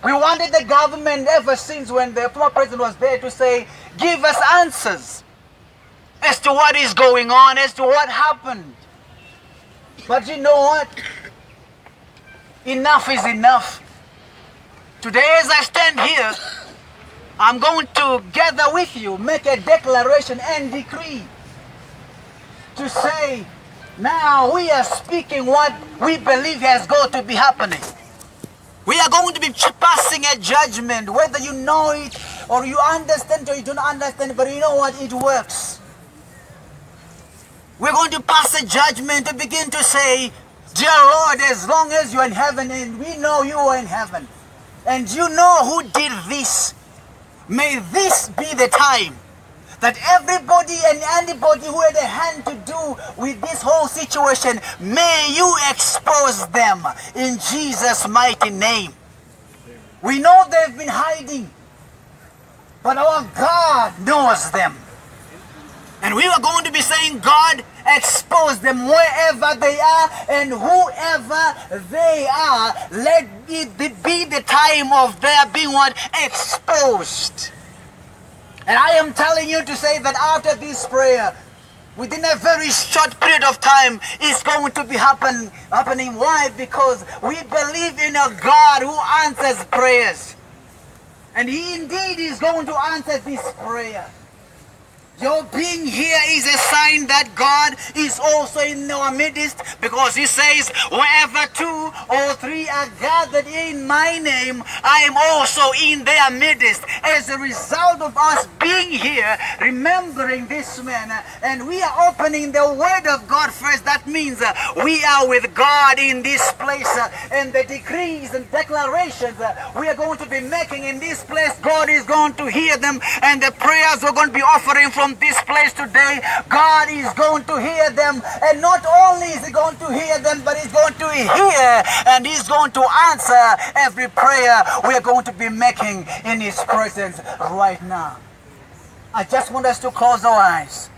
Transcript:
We wanted the government ever since when the former president was there to say, give us answers as to what is going on, as to what happened. But you know what? Enough is enough. Today as I stand here, I'm going to gather with you, make a declaration and decree to say, now we are speaking what we believe has got to be happening. We are going to be passing a judgment, whether you know it or you understand or you don't understand, but you know what? It works. We're going to pass a judgment to begin to say, dear Lord, as long as you're in heaven and we know you are in heaven, and you know who did this, may this be the time that everybody and anybody who had a hand to do with this whole situation, may you expose them in Jesus' mighty name. We know they've been hiding, but our God knows them. And we are going to be saying, God, expose them wherever they are and whoever they are. Let it be the time of their being what? Exposed. And I am telling you to say that after this prayer, within a very short period of time, it's going to be happening. Why? Because we believe in a God who answers prayers. And He indeed is going to answer this prayer. Your being here is a sign that God is also in our midst, because He says, wherever 2 or 3 are gathered in my name, I am also in their midst. As a result of us being here, remembering this man, and we are opening the Word of God first, that means we are with God in this place, and the decrees and declarations we are going to be making in this place, God is going to hear them, and the prayers we're going to be offering from this place today, God is going to hear them. And not only is He going to hear them, but He's going to hear and He's going to answer every prayer we are going to be making in His presence right now. I just want us to close our eyes.